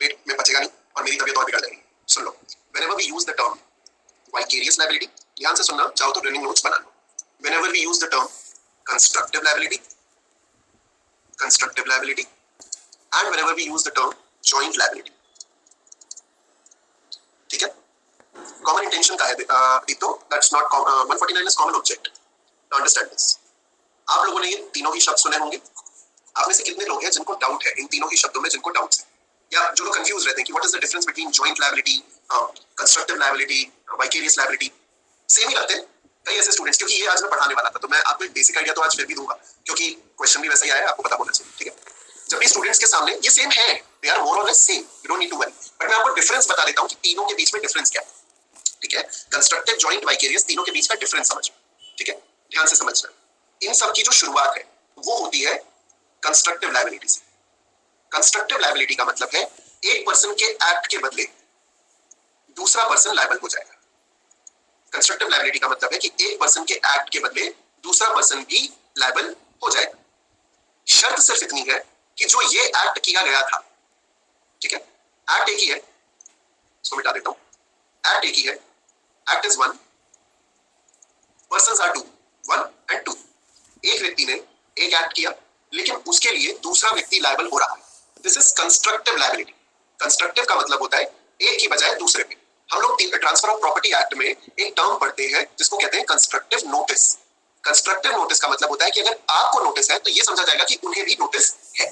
पेट में बचेगा नहीं और मेरी तबीयत और बिगड़ जाएगी। सुन लो, whenever we use the term vicarious liability, ध्यान से सुनना, चाहो तो रनिंग नोट्स बना लो। Whenever we use the term constructive liability, and whenever we use the term joint liability, ठीक है? Common intention का है दीप्तो, that's not 149 is common object. Now understand this. आप लोगों ने ये तीनों ही शब्द सुने होंगे। आप में से कितने लोग हैं जिनको डाउट है इन तीनों ही शब्दों में, जिनको डाउट है या जो लोग कंफ्यूज रहते हैं कि what is the difference between joint liability, constructive liability, vicarious liability? Same ही रहते हैं कई ऐसे स्टूडेंट्स, क्योंकि ये आज मैं पढ़ाने वाला था तो मैं आपको एक बेसिक आइडिया तो आज फिर भी दूंगा, क्योंकि क्वेश्चन भी वैसा ही आया, आपको पता होना चाहिए, ठीक है? जब भी स्टूडेंट्स के सामने ये सेम है, दे आर मोर और less same, you don't need to worry, but मैं आपको डिफरेंस बता देता हूँ कि तीनों के बीच में डिफरेंस क्या है, ठीक है? कंस्ट्रक्टिव, जॉइंट, वाइकेरियस, तीनों के बीच का डिफरेंस समझो, ठीक है? ध्यान से समझना। इन सब की जो शुरुआत है वो होती है कंस्ट्रक्टिव लायबिलिटी से। कंस्ट्रक्टिव लायबिलिटी का मतलब है एक पर्सन के एक्ट के बदले दूसरा पर्सन लायबल हो जाएगा। कंस्ट्रक्टिव लायबिलिटी का मतलब है कि एक पर्सन के एक्ट के बदले दूसरा पर्सन भी लायबल हो जाएगा। शर्त सिर्फ इतनी है कि जो ये एक्ट किया गया था, ठीक है? एक्ट एक ही है, इसको मिटा देता हूं। एक्ट एक ही है, act is one, persons are two, one and two. एक व्यक्ति ने एक एक्ट किया लेकिन उसके लिए दूसरा व्यक्ति लायबल हो रहा है, this is constructive liability. Constructive का मतलब होता है एक की बजाय दूसरे पे। हम लोग ट्रांसफर ऑफ प्रॉपर्टी एक्ट में एक टर्म पढ़ते हैं जिसको कहते हैं कंस्ट्रक्टिव नोटिस। कंस्ट्रक्टिव नोटिस का मतलब होता है कि अगर आपको नोटिस है तो ये समझा जाएगा कि उन्हें भी नोटिस है।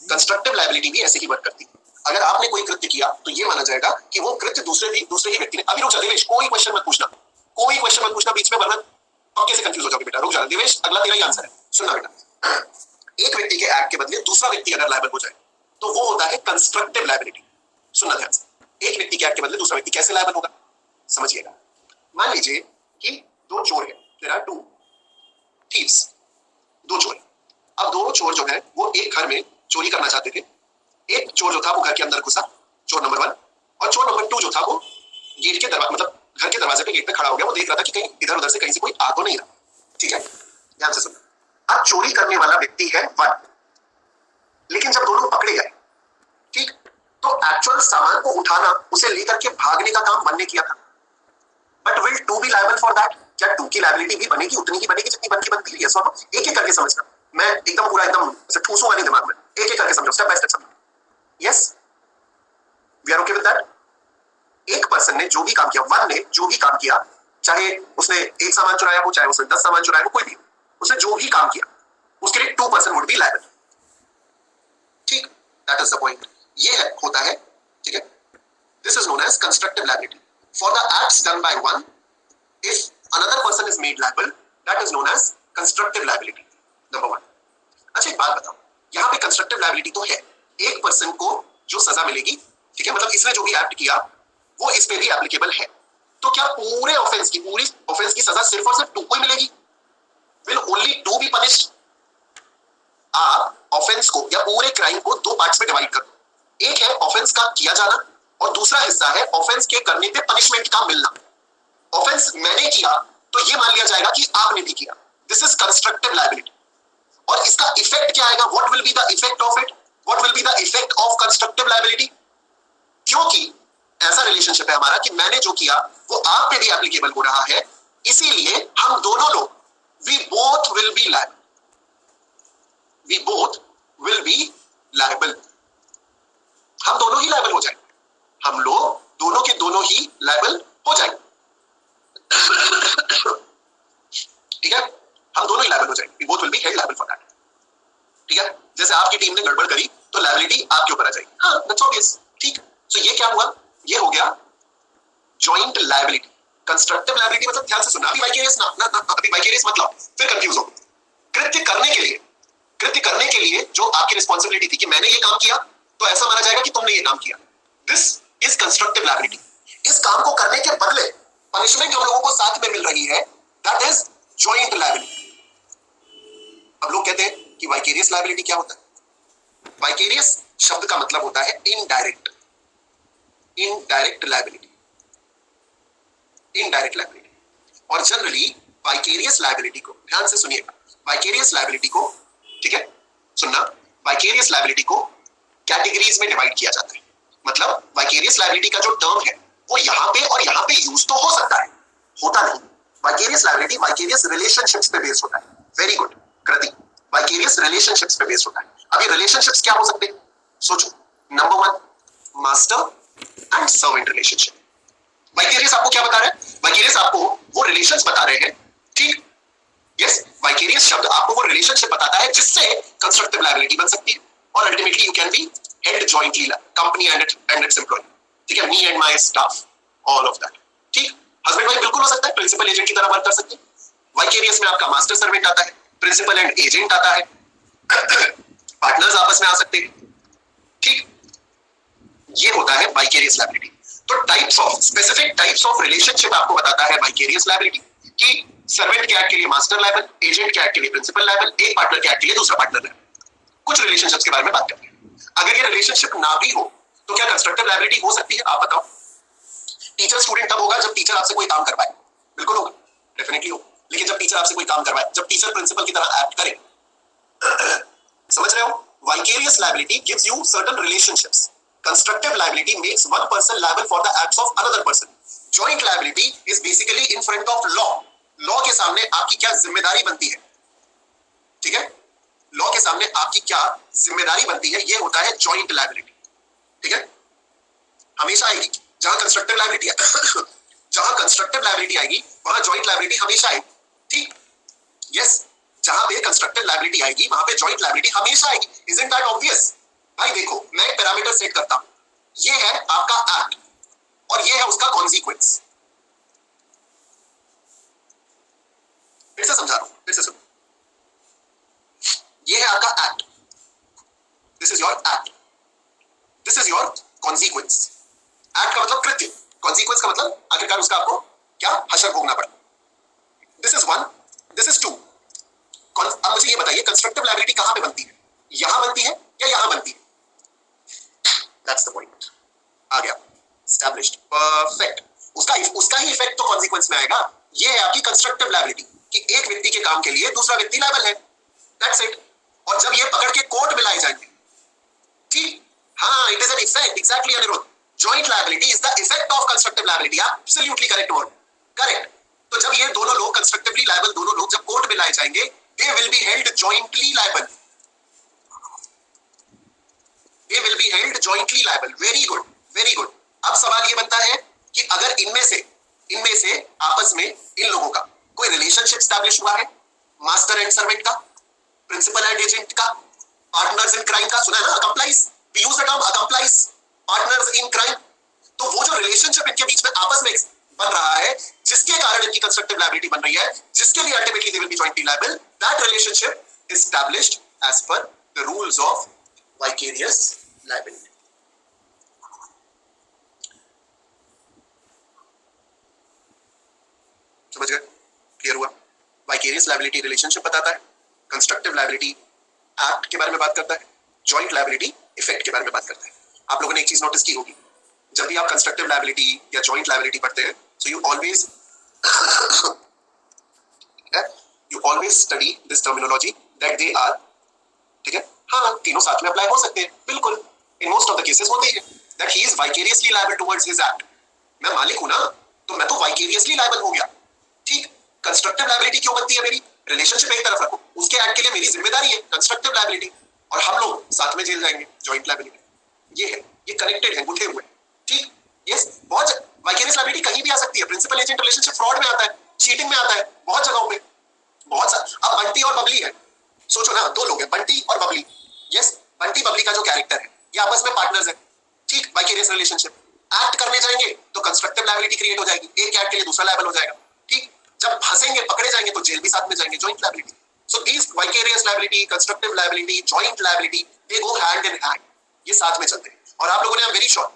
कंस्ट्रक्टिव लायबिलिटी भी ऐसे ही वर्क करती है। अगर आपने कोई कृत्य किया तो ये माना जाएगा कि वो कृत्य दूसरे ही व्यक्ति ने। अभी रुक जा देवेश, कोई क्वेश्चन मत पूछना, कोई क्वेश्चन मत पूछना बीच में, वरना पक्के से कंफ्यूज हो जाओगे बेटा। रुक जा देवेश, अगला तेरा ही आंसर है, सुनना बेटा। एक व्यक्ति के एक्ट के बदले दूसरा व्यक्ति अगर लायबल हो जाए तो वो होता है कंस्ट्रक्टिव लायबिलिटी। सुनना ध्यान से, एक व्यक्ति के एक्ट के बदले दूसरा व्यक्ति कैसे लायबल होगा, समझिएगा। मान लीजिए कि दो चोर हैं, देयर आर टू थीव्स, दो चोर। अब दोनों चोर जो है वो एक घर में चोरी करना चाहते थे। एक चोर जो था वो घर के अंदर घुसा, चोर नंबर 1, और चोर नंबर 2 जो था वो गेट के दरवाजे, मतलब घर के दरवाजे पे, गेट पे खड़ा हो गया। वो देख रहा था कि कहीं इधर उधर से कहीं से कोई आ तो नहीं रहा, ठीक है? ध्यान से सुनो। अब चोरी करने वाला व्यक्ति है 1, लेकिन जब दोनों पकड़े गए, ठीक, तो एक्चुअल सामान को उठाना, उसे लेकर के भागने का काम 1 ने किया था। But will 2 B liable for that? क्या 2 की लायबिलिटी भी बनेगी, उतनी ही बनेगी जितनी 1 की बनती है? यस और नो? एक एक करके समझना, मैं एकदम पूरा एकदम ऐसे ठूसूंगा नहीं दिमाग में, एक एक करके समझो, स्टेप बाय स्टेप समझो। Yes, we are okay with that? एक पर्सन ने जो भी काम किया, 1 ने जो भी काम किया, चाहे उसने एक सामान चुराया हो, चाहे उसने 10 सामान चुराया हो, कोई भी, उसने जो भी काम किया उसके लिए 2 पर्सन वुड बी लायबल, ठीक? That is the point. ये है, होता है, ठीक है? This is known as constructive liability for the acts done by 1। If another person is made liable, that is known as constructive liability, number 1। अच्छा एक बात बताओ, यहाँ पे कंस्ट्रक्टिव लायबिलिटी तो है, एक पर्सन को जो सजा मिलेगी, ठीक है, मतलब इसने जो भी एक्ट किया वो इस पे भी एप्लीकेबल है, तो क्या पूरी ऑफेंस की सजा सिर्फ और सिर्फ 2 को ही मिलेगी? Will only 2 be punished? आप ऑफेंस को या पूरे क्राइम को 2 पार्ट्स में डिवाइड करो। एक है ऑफेंस का किया जाना और दूसरा हिस्सा है ऑफेंस के करने पे पनिशमेंट का मिलना। ऑफेंस मैंने किया तो ये मान लिया जाएगा कि आपने भी किया, दिस इज कंस्ट्रक्टिव लायबिलिटी। और इसका इफेक्ट क्या आएगा? What will be the effect of it? What will be the effect of constructive liability? क्योंकि ऐसा रिलेशनशिप है हमारा कि मैंने जो किया वो आप पे भी एप्लीकेबल हो रहा है, इसीलिए हम दोनों लोग we both will be liable, we both will be liable. हम दोनों ही लायबल हो जाएंगे, हम लोग दोनों के दोनों ही लायबल हो जाएंगे, ठीक है? हम दोनों ही लायबल हो जाएंगे, we both will be held liable for that, ठीक है? जैसे आपकी टीम ने गड़बड़ करी तो लायबिलिटी आपके ऊपर आ जाएगी, हाँ, दैट्स ऑब्वियस, ठीक? तो ये क्या हुआ? ये हो गया जॉइंट लायबिलिटी। कंस्ट्रक्टिव लायबिलिटी मतलब, ध्यान से सुनना, अभी वाइकेरियस अभी वाइकेरियस मत लाओ, फिर कंफ्यूज हो। कृत्य करने के लिए जो आपकी रिस्पांसिबिलिटी थी कि मैंने ये काम किया तो ऐसा माना जाएगा कि तुमने ये काम किया, दिस इज कंस्ट्रक्टिव लायबिलिटी। इस काम को करने के बदले पनिशमेंट हम लोगों को साथ में मिल रही है, दैट इज जॉइंट लायबिलिटी। अब लोग कहते हैं कि वाइकेरियस लायबिलिटी क्या होता है? वाइकेरियस शब्द का मतलब होता है इनडायरेक्ट लायबिलिटी, इनडायरेक्ट लायबिलिटी। और जनरली वाइकेरियस लायबिलिटी को, ध्यान से सुनिएगा, वाइकेरियस लायबिलिटी को, ठीक है, सुनना, वाइकेरियस लायबिलिटी को कैटेगरीज में डिवाइड किया जाता है। मतलब वाइकेरियस लायबिलिटी का जो टर्म है वो यहाँ पे और यहाँ पे यूज तो हो सकता है, होता नहीं। वाइकेरियस लायबिलिटी वाइकेरियस रिलेशनशिप्स पे बेस्ड होता है। वेरी गुड कृति, वाइकेरियस रिलेशनशिप्स पे बेस्ड होता है। अब ये रिलेशनशिप्स क्या हो सकते हैं? सोचो, number 1 master and servant relationship. Vicarious आपको क्या बता रहा है? वाइकेरियस आपको वो रिलेशंस बता रहे हैं, ठीक? यस, वाइकेरियस शब्द आपको वो रिलेशनशिप बताता है जिससे कंस्ट्रक्टिव लायबिलिटी बन सकती है और ultimately you can be held jointly company and its employ, ठीक है, me and my staff, all of that, ठीक। हस्बैंड वाइफ बिल्कुल हो सकता है, प्रिंसिपल एजेंट की तरह वर्क कर सकते हैं। वाइकेरियस में आपका मास्टर सर्वेंट आता है, प्रिंसिपल एंड एजेंट आता है, पार्टनर्स आपस में आ सकते हैं, ठीक। ये होता है वाइकेरियस लायबिलिटी। तो types of specific types of relationship आपको बताता है वाइकेरियस लायबिलिटी कि सर्वेंट के एक्ट के लिए मास्टर लायबल, एजेंट के एक्ट के लिए प्रिंसिपल लायबल, एक पार्टनर के एक्ट के लिए दूसरा पार्टनर लायबल। कुछ रिलेशनशिप्स के बारे में बात करते हैं। अगर ये रिलेशनशिप ना भी हो तो क्या कंस्ट्रक्टिव लायबिलिटी हो सकती है? आप बताओ। टीचर स्टूडेंट तब होगा जब टीचर आपसे कोई काम करवाए, बिल्कुल होगा, डेफिनेटली हो। लेकिन जब टीचर आपसे कोई काम करवाए, जब टीचर प्रिंसिपल की तरह एक्ट करे, समझ रहे हो? Vicarious liability gives you certain relationships. Constructive liability makes one person liable for the acts of another person. Joint liability is basically in front of law. Law के सामने आपकी क्या जिम्मेदारी बनती है, ठीक है? लॉ के सामने आपकी क्या जिम्मेदारी बनती है, ये होता है जॉइंट लायबिलिटी, ठीक है? हमेशा आएगी जहां कंस्ट्रक्टिव लायबिलिटी है जहां कंस्ट्रक्टिव लायबिलिटी आएगी वहां जॉइंट लायबिलिटी हमेशा आएगी, ठीक? यस, जहां पे कंस्ट्रक्टिव लायबिलिटी आएगी वहां पे जॉइंट लायबिलिटी हमेशा आएगी। Isn't that obvious? भाई देखो, मैं एक पैरामीटर सेट करता हूं, ये है आपका एक्ट और ये है उसका कॉन्सिक्वेंस। फिर से समझा रहा हूं, फिर से सुनो। ये है आपका act, this is your act, this is your consequence. Act का मतलब कृत्य, कॉन्सिक्वेंस का मतलब आखिरकार उसका आपको क्या हशर भोगना पड़ा। This is 1, this is 2। अब मुझे ये बताइए कंस्ट्रक्टिव लायबिलिटी कहां पे बनती है? यहां बनती है या यहां बनती है? That's the point. आ गया, एस्टैब्लिश्ड, परफेक्ट। उसका ही इफेक्ट तो कॉन्सिक्वेंस में आएगा। ये है आपकी कंस्ट्रक्टिव लायबिलिटी कि एक व्यक्ति के काम के लिए दूसरा व्यक्ति लायबल है, दैट्स इट। और जब ये पकड़ के कोर्ट में लाए जाएंगे, ठीक, हाँ, it is an effect, exactly Aniruddh. Joint liability is the effect of constructive liability, absolutely correct word, correct. तो जब ये दोनों लोग कंस्ट्रक्टिवली लायबल, दोनों लोग जब कोर्ट में लाए जाएंगे, they will be held jointly liable, they will be held jointly liable, very good, very good। अब सवाल ये बनता है कि अगर इनमें से आपस में इन लोगों का कोई रिलेशनशिप स्टैब्लिश हुआ है, मास्टर एंड सर्वेंट का, प्रिंसिपल एंड एजेंट का, पार्टनर्स इन क्राइम का, सुना है ना, accomplice, we use the term accomplice, partners in crime. तो वो जो रिलेशनशिप इनके बीच में आपस में बन रहा है, जिसके कारण इनकी कंस्ट्रक्टिव लायबिलिटी बन रही है, जिसके लिए ultimately they will be jointly liable, that relationship is established as per the rules of vicarious liability. समझ गए? क्लियर हुआ? वाइकेरियस लायबिलिटी रिलेशनशिप बताता है, कंस्ट्रक्टिव लायबिलिटी एक्ट के बारे में बात करता है, जॉइंट लायबिलिटी इफेक्ट के बारे में बात करता है। आप लोगों ने एक चीज नोटिस की होगी, जब भी आप कंस्ट्रक्टिव लायबिलिटी या जॉइंट लायबिलिटी पढ़ते हैं, so you always study this terminology that they are, ठीक है? हाँ, तीनों साथ में अप्लाई हो सकते हैं, बिल्कुल, in most of the cases होते हैं, that he is vicariously liable towards his act। मैं मालिक हूं ना, तो मैं तो vicariously liable हो गया, ठीक? कंस्ट्रक्टिव लायबिलिटी क्यों बनती है मेरी? रिलेशनशिप एक तरफ रखो, उसके एक्ट के लिए मेरी जिम्मेदारी है कंस्ट्रक्टिव लायबिलिटी, और हम लोग साथ में जेल जाएंगे, जॉइंट लायबिलिटी। ये है, ये कनेक्टेड है, गुथे हुए, ठीक? यस, बहुत वाइकेरियस लायबिलिटी कहीं भी आ सकती है। प्रिंसिपल एजेंट रिलेशनशिप फ्रॉड में आता है, चीटिंग में आता है, बहुत जगहों पे, बहुत सारा। अब बंटी और बबली है, सोचो ना, दो लोग हैं, बंटी और बबली। यस, बंटी बबली का जो कैरेक्टर है, ये आपस में पार्टनर्स है, ठीक? Vicarious relationship. एक्ट करने जाएंगे तो कंस्ट्रक्टिव लायबिलिटी क्रिएट हो जाएगी, एक एक्ट के लिए दूसरा लायबल हो जाएगा, ठीक? जब फंसेंगे, पकड़े जाएंगे तो जेल भी साथ में जाएंगे, joint liability. So these vicarious liability, constructive liability, joint liability, they go hand in hand, ये साथ में चलते हैं। और आप लोगों ने, आई एम वेरी श्योर,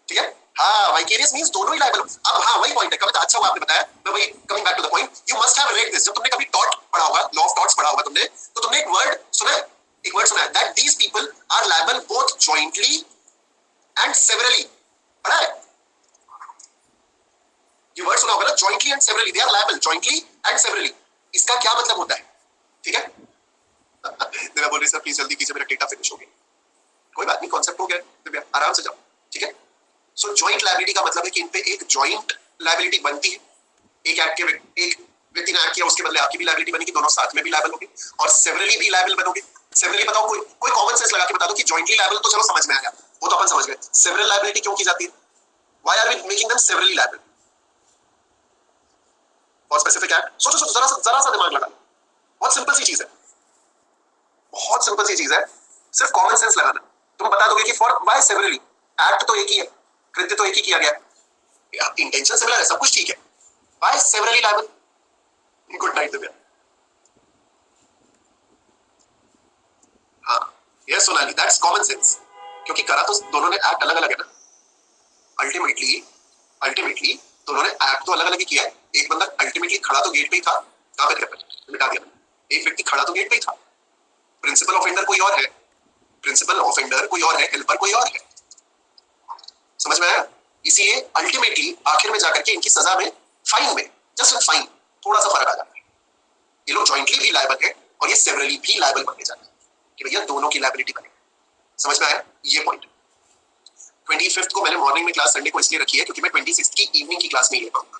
ठीक है, हाँ, वाइकेरियस मींस दोनों ही लायबल। अब हाँ, वही पॉइंट है, कविता, अच्छा हुआ आपने बताया। मैं वही coming back to the point, you must have read this. जब तुमने कभी टॉट पढ़ा होगा, लॉ ऑफ टॉट्स पढ़ा होगा तुमने, तो तुमने एक वर्ड सुना है, that these people are liable both jointly and severally. पढ़ा है ये वर्ड, सुना होगा ना, jointly and severally, they are liable jointly and severally. इसका क्या मतलब होता है, ठीक है? दिव्या बोल रही सर प्लीज जल्दी कीजिए, मेरा डेटा फिनिश हो गया। कोई बात नहीं, कॉन्सेप्ट हो गया दिव्या, आराम से जाओ, ठीक है? सो जॉइंट लायबिलिटी का मतलब है कि इन पे एक जॉइंट लायबिलिटी बनती है। एक व्यक्ति ने एक्ट किया, उसके बदले आपकी भी लायबिलिटी बनेगी, दोनों साथ में भी लायबल होंगे और सेवरली भी लायबल बनोगे। सेवरली बताओ, कोई कॉमन सेंस लगा के बता दो कि जॉइंटली लायबल तो चलो समझ में आया, वो तो अपन समझ गए। सेवरल लायबिलिटी क्यों की जाती है? Why are we making them severally liable? For specific act. सोचो जरा सा दिमाग लगा। बहुत सिंपल सी चीज है, बहुत सिंपल सी चीज है, सिर्फ कॉमन सेंस लगाना। तुम बता दोगे कि फॉर व्हाई सेवरली, एक्ट तो एक ही है, कृत्य तो एक ही किया गया है, इंटेंशन सिमिलर है, सब कुछ ठीक है, why severely liable? Good night Divya. हाँ, yes Sonali, that's common sense, क्योंकि करा तो दोनों ने एक्ट अलग अलग है ना। अल्टीमेटली दोनों ने एक्ट तो अलग अलग ही किया है। एक बंदा अल्टीमेटली खड़ा तो गेट पे ही था, कहां पे थे, मिटा दिया। एक व्यक्ति खड़ा तो गेट पे ही था। प्रिंसिपल ऑफेंडर कोई और है, हेल्पर कोई और है। समझ में आया? इसीलिए अल्टीमेटली आखिर में जाकर के इनकी सजा में, फाइन में, जस्ट फाइन थोड़ा सा फर्क आ जाता है। ये लोग जॉइंटली भी लायबल है और ये सेवरली भी लायबल बनने जाते हैं कि भैया दोनों की लायबिलिटी बने। समझ में आया ये पॉइंट? 25th को मैंने मॉर्निंग में क्लास संडे को इसलिए रखी है क्योंकि मैं 26th की इवनिंग की क्लास नहीं ले पाऊंगा।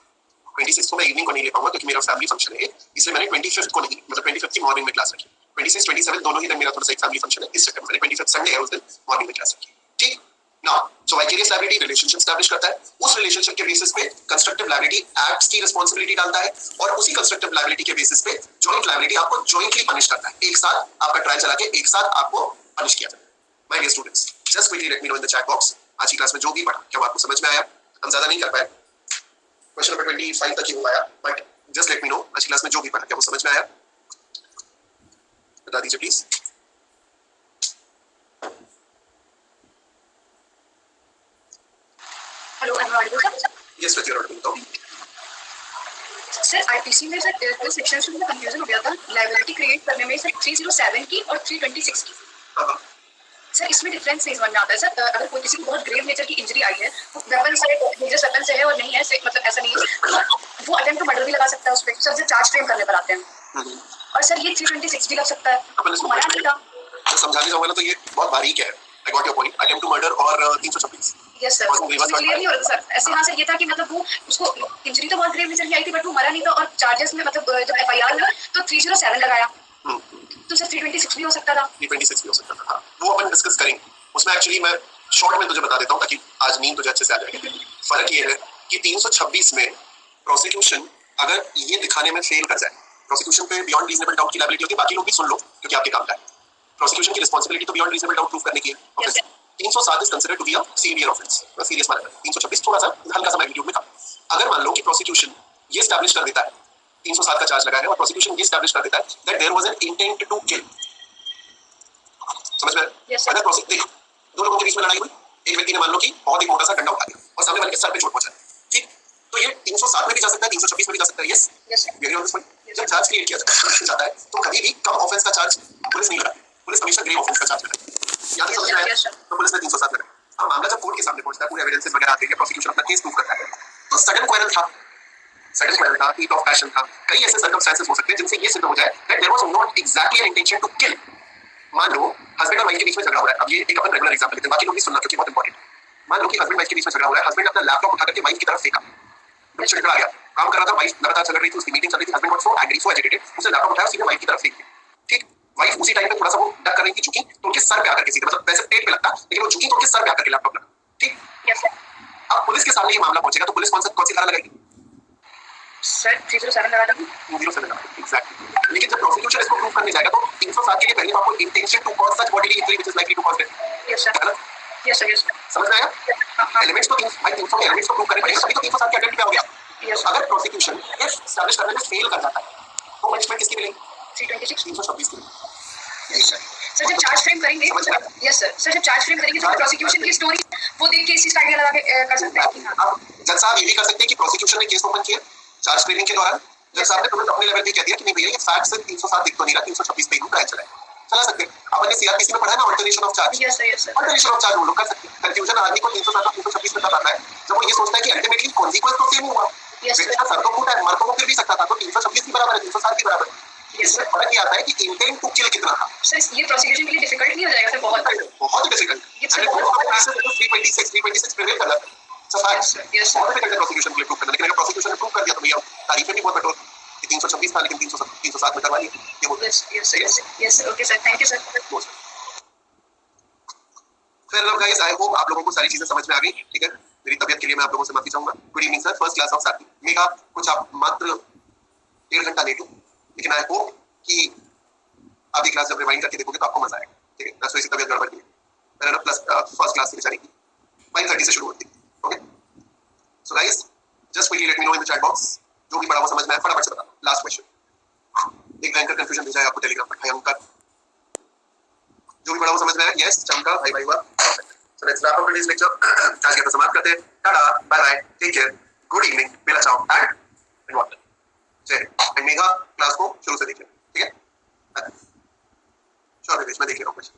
26th को मैं इवनिंग को नहीं ले पाऊंगा क्योंकि मेरा फैमिली फंक्शन है, इसलिए मैंने 25th को नहीं, मतलब 25th की मॉर्निंग में क्लास रखी। 26, 27 दोनों ही दिन मेरा थोड़ा सा एक फैमिली फंक्शन है, इस चक्कर में मैंने 25th संडे है उस दिन मॉर्निंग में क्लास रखी। ठीक नाउ, सो वाइकेरियस लायबिलिटी रिलेशनशिप एस्टैब्लिश करता है, उस रिलेशनशिप के बेसिस पे कंस्ट्रक्टिव लायबिलिटी एक्ट्स की रिस्पांसिबिलिटी डालता है और उसी कंस्ट्रक्टिव लायबिलिटी के बेसिस पे जॉइंट लायबिलिटी आपको जॉइंटली पनिश करता है। एक साथ आपका ट्रायल चला के एक साथ आपको पनिश किया जाता है। My dear students, just quickly let me know in the chat box, आज की क्लास में जो भी पढ़ा क्या आपको समझ में आया? हम ज्यादा नहीं कर पाए, क्वेश्चन नंबर 25 तक ही हो पाया, but just let me no आज की क्लास में जो भी पढ़ा क्या वो समझ में आया? बता दीजिए please. Hello, I am audible sir? Yes sir, you are audible. Sir IPC में सर कुछ सेक्शंस में कंफ्यूजन हो गया था लायबिलिटी क्रिएट करने में सर 307 की और 326 की। सर इसमें डिफरेंस नहीं समझ में आता है सर। अगर कोई किसी को बहुत ग्रेव नेचर की इंजरी आई है, वेपन से मेजर वेपन से है और नहीं है, मतलब ऐसा नहीं है, वो अटेम्प्ट टू मर्डर भी लगा सकता है उस पर, सर जो चार्ज फ्रेम करने पर आते हैं। और सर ये 326 भी लग सकता है, मना नहीं था। समझाने जाऊंगा ना तो ये बहुत बारीक है। I got your point, attempt to murder और 326। यस सर, क्लियर नहीं हो रहा सर। ऐसे हाँ सर, ये था कि मतलब वो उसको इंजरी तो बहुत ग्रेव नेचर की आई थी बट वो मरा नहीं था, और चार्जेस में मतलब जब एफआईआर में तो 307 लगाया, तो सर 326 भी हो सकता था। 326 भी हो सकता था, हाँ वो अपन डिस्कस करेंगे। उसमें एक्चुअली मैं शॉर्ट में तुझे बता देता हूँ ताकि आज नींद तुझे अच्छे से आ जाए। फर्क ये है कि 326 में प्रोसिक्यूशन अगर ये दिखाने में फेल कर जाए, प्रोसिक्यूशन पे बियॉन्ड रीजनेबल डाउट की लायबिलिटी होती है। बाकी लोग भी सुन लो क्योंकि आपके काम का है। प्रोसिक्यूशन की रिस्पांसिबिलिटी तो बियॉन्ड रीजनेबल डाउट प्रूव करने की है। 307 is considered to be a severe offence, serious matter. 326 थोड़ा सा हल्का सा मैग्नीट्यूड में था। अगर मान लो कि प्रोसिक्यूशन ये एस्टैब्लिश कर देता है 307 का चार्ज लगा है और प्रोसिक्यूशन ये एस्टैब्लिश कर देता है that there was an intent to kill, समझ में? अगर प्रोसिक्यूशन दो लोगों के बीच में लड़ाई हुई, एक व्यक्ति ने मान लो कि बहुत एक मोटा सा डंडा उठा दिया और सामने वाले के सर पे चोट पहुंचा, ठीक, तो ये 307 में भी जा सकता है, 326 में भी जा सकता है। Yes very on this point. जब चार्ज क्रिएट किया जाता है तो कभी भी कम ऑफेंस का चार्ज पुलिस नहीं लगाती, पुलिस हमेशा ग्रे ऑफेंस का चार्ज लगाती है। याद समझ में आया? तो पुलिस ने 307 लगाया। अब मामला जब कोर्ट के सामने पहुंचता है, पूरे एविडेंसेस वगैरह आते हैं, प्रोसिक्यूशन अपना केस प्रूव करता है, तो सडन क्वेरल था, हीट ऑफ पैशन था, कई ऐसे सर्कमस्टेंसेस हो सकते हैं जिनसे ये सिद्ध हो जाए that there was not exactly an intention to kill. मान लो हस्बैंड और वाइफ के बीच में झगड़ा हो रहा है, अब ये एक अपन रेगुलर एग्जांपल लेते हैं, बाकी लोग भी सुनना क्योंकि बहुत इंपॉर्टेंट। मान लो कि हस्बैंड वाइफ के बीच में झगड़ा हो रहा है, हस्बैंड ने अपना लैपटॉप उठा करके वाइफ की तरफ फेंका, झगड़ा आ गया, काम कर रहा था, वाइफ लगातार चल रही थी, उसकी मीटिंग चल रही थी, husband was so angry, so agitated, उसने लैपटॉप उठाया सीधे वाइफ की तरफ फेंक दिया, ठीक। वाइफ उसी टाइम पे थोड़ा सा वो डक कर रही थी, झुकी तो उनके सर पे आकर के सीधे, मतलब वैसे पेट पे लगता लेकिन वो झुकी तो उनके सर पे आकर के लैपटॉप लगा, ठीक। Yes sir. अब पुलिस के सामने ये मामला पहुंचेगा तो पुलिस कौन सी धारा लगाएगी? सर 307 लगा दूं, 307 लगा, एग्जैक्टली। लेकिन जब प्रोसिक्यूशन इसको प्रूव करने जाएगा तो 307 के लिए पहले आपको intention to cause such bodily injury which is likely to cause death. Yes sir, yes sir, yes. समझ में आया? एलिमेंट्स तो 300 के एलिमेंट्स को प्रूव करने पड़ेंगे, तभी तो 307 के अटेम्प्ट पे हो गया। यस। अगर प्रोसिक्यूशन इफ एस्टैब्लिश करने में फेल कर जाता है तो पनिशमेंट किसकी मिलेगी? 326 की। Yes sir. सर जब चार्ज फ्रेम करेंगे, यस सर, सर जब चार्ज फ्रेम करेंगे तो प्रोसिक्यूशन की स्टोरी वो देख के इसी आइडिया लगा के कर सकते हैं कि हां। अब जज साहब ये भी कर सकते हैं कि प्रोसिक्यूशन ने केस ओपन किया चार्ज फ्रेमिंग के दौरान, जज साहब ने तुरंत अपने लेवल पे कह दिया कि नहीं भैया ये फैक्ट से 307 दिख तो नहीं रहा, 326 पे ही ट्रायल चला सकते हैं। अपन ने सीआरपीसी में पढ़ा है ना alteration of charge. Yes sir, yes sir. Alteration of charge वो लोग कर सकते हैं। कंफ्यूजन आदमी को 307 और 326 में तब आता है जब वो ये सोचता है कि अल्टीमेटली कॉन्सिक्वेंस तो सेम हुआ, व्यक्ति का सर तो फूटा है, मर तो वो फिर भी सकता था, तो 326 की बराबर है, 307 की बराबर है। इसमें फर्क ये आता है कि इंटेंट टू किल कितना था। सर ये प्रोसिक्यूशन के लिए डिफिकल्ट नहीं हो जाएगा सर? बहुत बहुत डिफिकल्ट। ये 326 प्रिवेल कर जाता है, Yes, sir. Yes, sir. बहुत डिफिकल्ट है प्रोसिक्यूशन के लिए प्रूव करना, लेकिन अगर प्रोसिक्यूशन ने प्रूव कर दिया तो भैया तारीफें भी बहुत कठोर कि 326 था लेकिन 307 में करवा लिया, ये बोलते हैं। Yes, sir. Yes, sir. Okay, sir. Thank you, sir. फिर लव गाइस, आई होप आप लोगों को सारी चीजें समझ में आ गई। ठीक है, मेरी तबीयत के लिए मैं आप लोगों से माफी चाहूंगा। Good evening sir, first class of साथी मेगा कुछ आप मात्र 1.5 घंटा लेट हो, लेकिन आई होप कि आधी क्लास जब रिवाइंड करके देखोगे तो आपको मजा आएगा। ठीक है, ना तबीयत गड़बड़ की मेरा ना प्लस फर्स्ट क्लास की बेचारी की 5:30 से शुरू होती है। Okay, so guys just quickly let me know in the chat box जो भी पढ़ा हुआ समझ में आया फटाफट से बता। लास्ट क्वेश्चन, एक भयंकर कंफ्यूजन भेजा है आपको टेलीग्राम पर, भयंकर। जो भी पढ़ा हुआ समझ में आया, यस चमका भाई भाई वाह। So let's wrap up today's lecture. आज के तो समाप्त करते हैं। Tata, bye bye, take care, good evening, bella ciao and what Jay and mega class को शुरू से देखिए। ठीक है, श्योर मैं देख ले रहा हूँ कुछ।